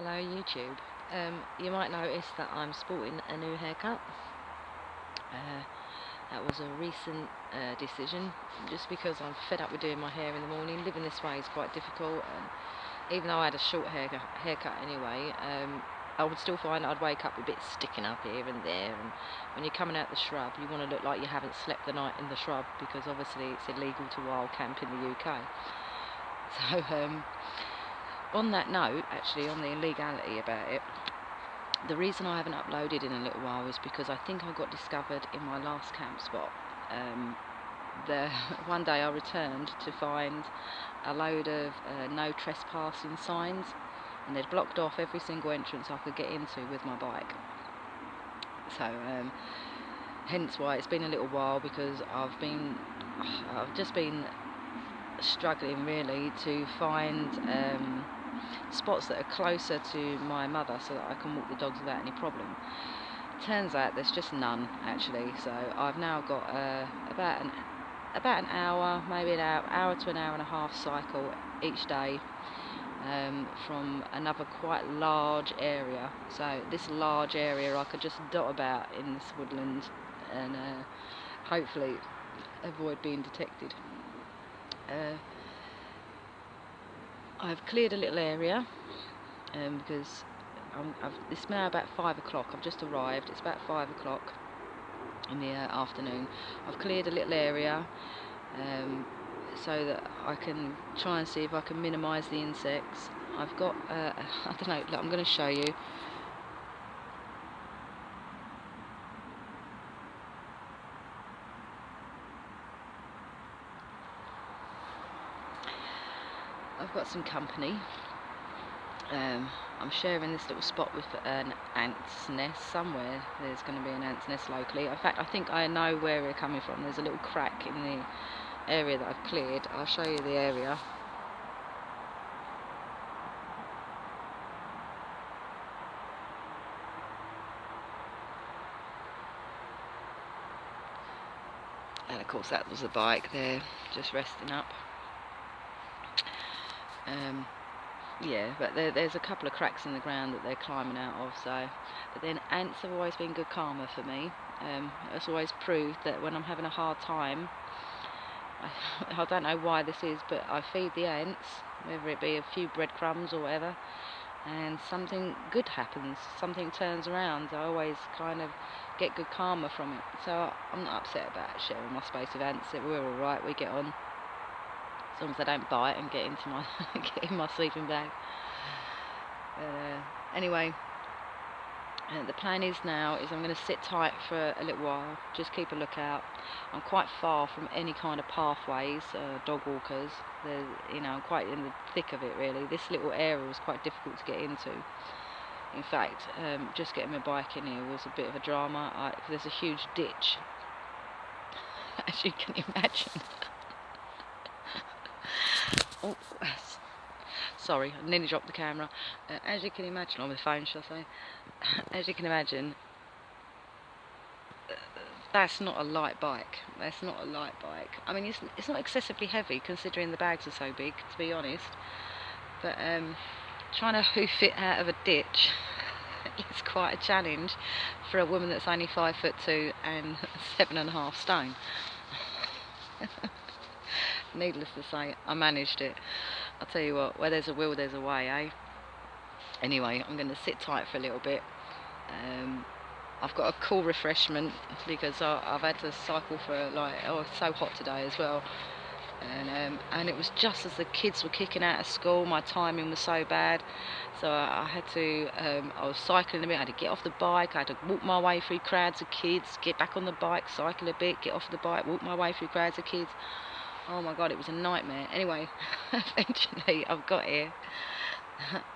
Hello YouTube. You might notice that I'm sporting a new haircut. Uh, that was a recent decision, just because I'm fed up with doing my hair in the morning. Living this way is quite difficult, and even though I had a short haircut anyway, I would still find I'd wake up with bits sticking up here and there, and when you're coming out the shrub you want to look like you haven't slept the night in the shrub, because obviously it's illegal to wild camp in the UK. So on that note, actually, on the illegality about it, the reason I haven't uploaded in a little while is because I think I got discovered in my last camp spot. One day I returned to find a load of no trespassing signs, and they'd blocked off every single entrance I could get into with my bike. So hence why it's been a little while, because I've just been struggling really to find spots that are closer to my mother so that I can walk the dogs without any problem. Turns out there's just none actually, so I've now got about an hour, maybe an hour to an hour and a half cycle each day from another quite large area. So this large area I could just dot about in this woodland and hopefully avoid being detected. I've cleared a little area because it's now about 5 o'clock. I've just arrived. It's about 5 o'clock in the afternoon. I've cleared a little area so that I can try and see if I can minimise the insects. I've got, I don't know, look, I'm going to show you. I've got some company. I'm sharing this little spot with an ant's nest somewhere. There's going to be an ant's nest locally. In fact, I think I know where we're coming from. There's a little crack in the area that I've cleared. I'll show you the area. And of course that was the bike there, just resting up. Yeah, but there's a couple of cracks in the ground that they're climbing out of. So, but then ants have always been good karma for me. It's always proved that when I'm having a hard time, I don't know why this is, but I feed the ants, whether it be a few breadcrumbs or whatever, and something good happens, something turns around. I always kind of get good karma from it. So I'm not upset about sharing my space with ants. We're all right, we get on. As long as they don't bite and get into my get in my sleeping bag. Anyway, the plan is now I'm going to sit tight for a little while, just keep a lookout. I'm quite far from any kind of pathways, dog walkers. I'm quite in the thick of it really. This little area was quite difficult to get into. In fact, just getting my bike in here was a bit of a drama. There's a huge ditch, as you can imagine. Oh, sorry, I nearly dropped the camera. As you can imagine, on the phone, shall I say? As you can imagine, that's not a light bike. That's not a light bike. I mean, it's not excessively heavy considering the bags are so big, to be honest. But trying to hoof it out of a ditch is quite a challenge for a woman that's only 5'2" and 7.5 stone. Needless to say, I managed it. I'll tell you what, where there's a will, there's a way, eh? Anyway, I'm going to sit tight for a little bit. I've got a cool refreshment because I've had to cycle for it's so hot today as well. And it was just as the kids were kicking out of school. My timing was so bad, so I had to. I was cycling a bit. I had to get off the bike. I had to walk my way through crowds of kids, get back on the bike, cycle a bit, get off the bike, walk my way through crowds of kids. Oh my god, it was a nightmare. Anyway, eventually I've got here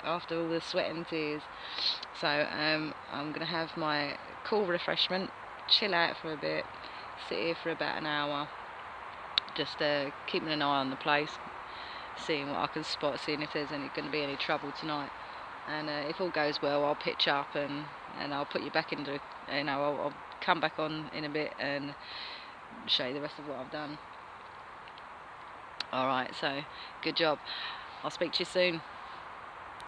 after all the sweat and tears. So I'm gonna have my cool refreshment, chill out for a bit, sit here for about an hour, just keeping an eye on the place, seeing what I can spot, seeing if there's going to be any trouble tonight. And if all goes well, I'll pitch up and I'll put you back into, I'll come back on in a bit and show you the rest of what I've done. Alright, so good job. I'll speak to you soon.